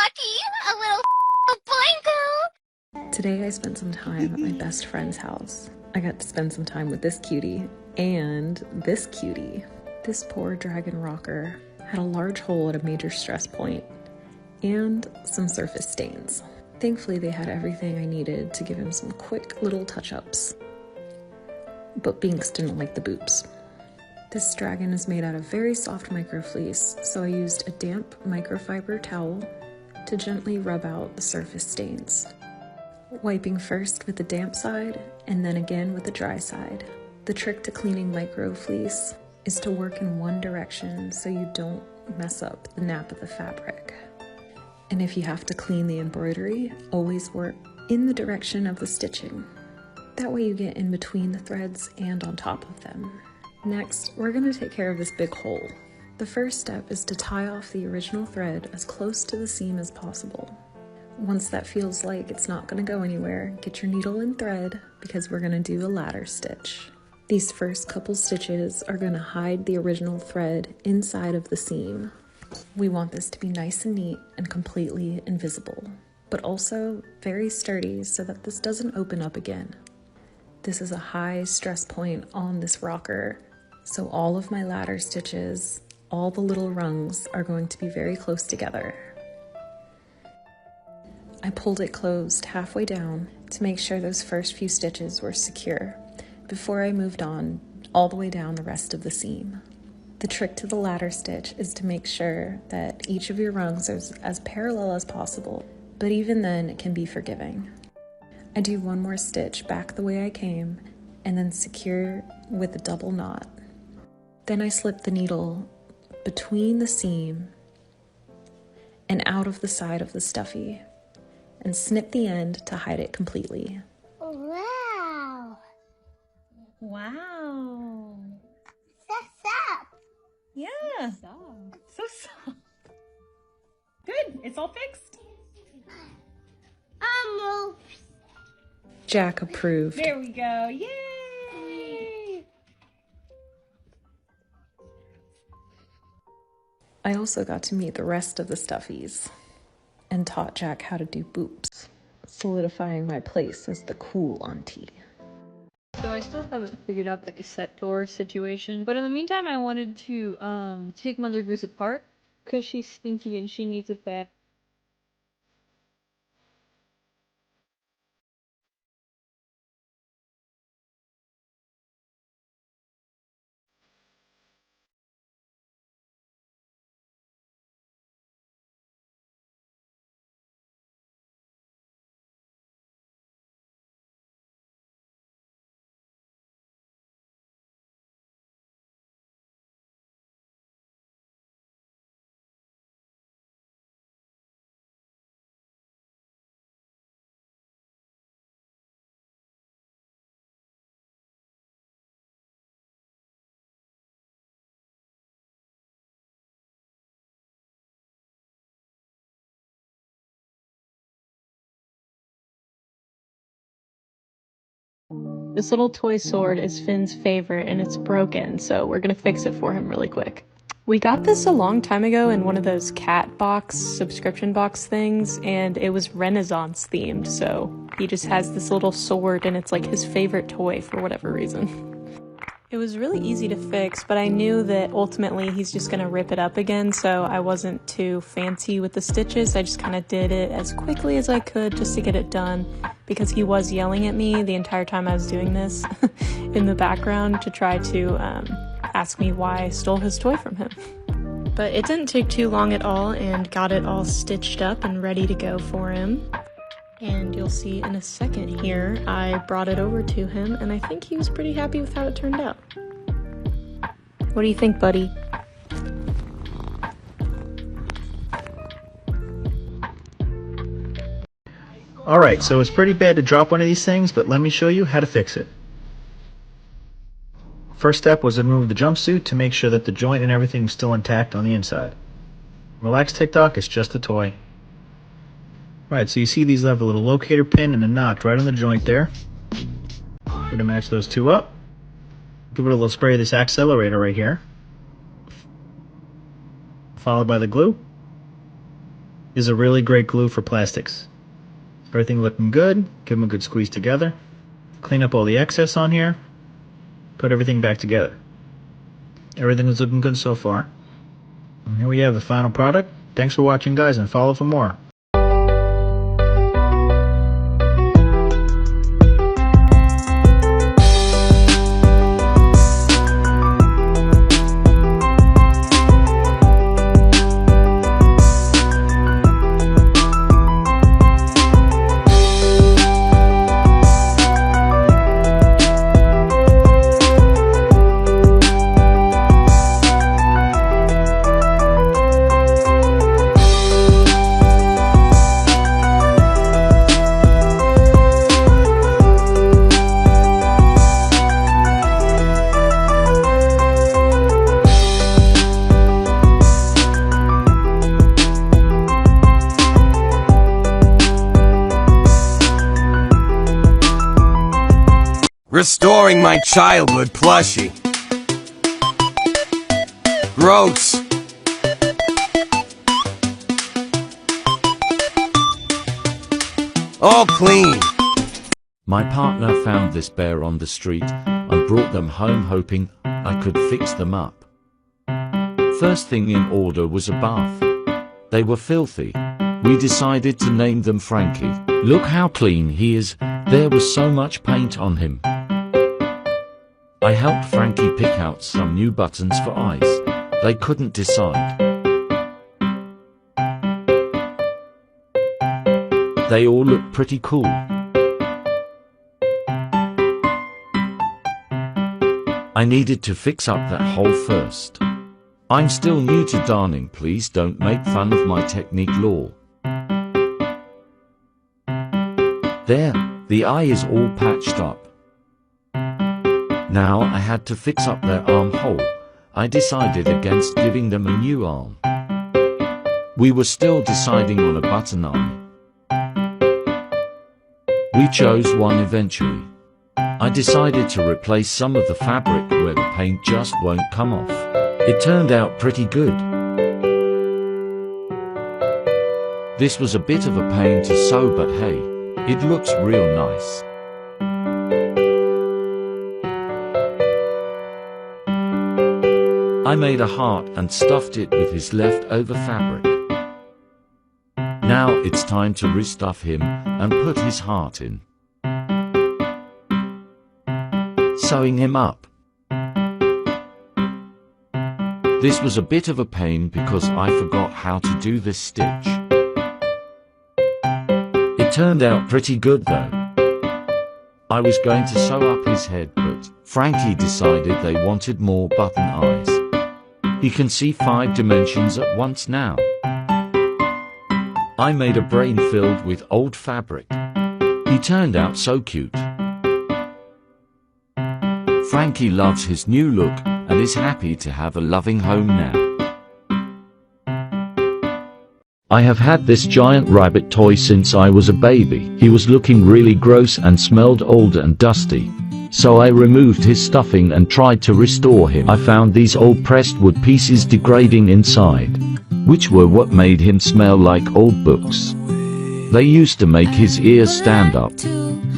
a little blanco. Today I spent some time at my best friend's house. I got to spend some time with this cutie and this cutie. This poor dragon rocker had a large hole at a major stress point and some surface stains. Thankfully, they had everything I needed to give him some quick little touch-ups. But Binks didn't like the boops. This dragon is made out of very soft microfleece, so I used a damp microfiber towel to gently rub out the surface stains, wiping first with the damp side and then again with the dry side. The trick to cleaning microfleece is to work in one direction so you don't mess up the nap of the fabric. And if you have to clean the embroidery, always work in the direction of the stitching. That way you get in between the threads and on top of them. Next, we're going to take care of this big hole. The first step is to tie off the original thread as close to the seam as possible. Once that feels like it's not going to go anywhere, get your needle and thread because we're going to do a ladder stitch. These first couple stitches are going to hide the original thread inside of the seam. We want this to be nice and neat and completely invisible, but also very sturdy so that this doesn't open up again. This is a high stress point on this rocker, so all of my ladder stitches, all the little rungs are going to be very close together. I pulled it closed halfway down to make sure those first few stitches were secure before I moved on all the way down the rest of the seam. The trick to the ladder stitch is to make sure that each of your rungs is as parallel as possible, but even then it can be forgiving. I do one more stitch back the way I came and then secure with a double knot. Then I slip the needle between the seam and out of the side of the stuffy and snip the end to hide it completely. Wow. Wow. So soft. Yeah. So soft. Good. It's all fixed. Almost. Jack approved. There we go. Yay! I also got to meet the rest of the stuffies and taught Jack how to do boops, solidifying my place as the cool auntie. So I still haven't figured out the cassette door situation, but in the meantime I wanted to take Mother Goose apart because she's stinky and she needs a bath. This little toy sword is Finn's favorite and it's broken, so we're gonna fix it for him really quick. We got this a long time ago in one of those cat box, subscription box things, and it was Renaissance themed, so he just has this little sword and it's like his favorite toy for whatever reason. It was really easy to fix, but I knew that ultimately he's just gonna rip it up again, so I wasn't too fancy with the stitches. I just kind of did it as quickly as I could just to get it done, because he was yelling at me the entire time I was doing this in the background to try to ask me why I stole his toy from him. But it didn't take too long at all and got it all stitched up and ready to go for him. And you'll see in a second here, I brought it over to him and I think he was pretty happy with how it turned out. What do you think, buddy? Alright, so it's pretty bad to drop one of these things, but let me show you how to fix it. First step was to remove the jumpsuit to make sure that the joint and everything was still intact on the inside. Relax, TikTok, it's just a toy. Right, so you see these have a little locator pin and a knot right on the joint there. We're going to match those two up. Give it a little spray of this accelerator right here, followed by the glue. is a really great glue for plastics. Everything looking good. Give them a good squeeze together. Clean up all the excess on here. Put everything back together. Everything is looking good so far. And here we have the final product. Thanks for watching, guys, and follow for more. Restoring my childhood plushie. Gross. All clean. My partner found this bear on the street and brought them home hoping I could fix them up. First thing in order was a bath. They were filthy. We decided to name them Frankie. Look how clean he is. There was so much paint on him. I helped Frankie pick out some new buttons for eyes. They couldn't decide. They all look pretty cool. I needed to fix up that hole first. I'm still new to darning, please don't make fun of my technique lore. There, the eye is all patched up. Now I had to fix up their armhole. I decided against giving them a new arm. We were still deciding on a button eye. We chose one eventually. I decided to replace some of the fabric where the paint just won't come off. It turned out pretty good. This was a bit of a pain to sew, but hey, it looks real nice. I made a heart and stuffed it with his leftover fabric. Now it's time to restuff him and put his heart in. Sewing him up. This was a bit of a pain because I forgot how to do this stitch. It turned out pretty good though. I was going to sew up his head, but Frankie decided they wanted more button eyes. He can see 5 dimensions at once now. I made a brain filled with old fabric. He turned out so cute. Frankie loves his new look and is happy to have a loving home now. I have had this giant rabbit toy since I was a baby. He was looking really gross and smelled old and dusty. So I removed his stuffing and tried to restore him. I found these old pressed wood pieces degrading inside, which were what made him smell like old books. They used to make his ears stand up.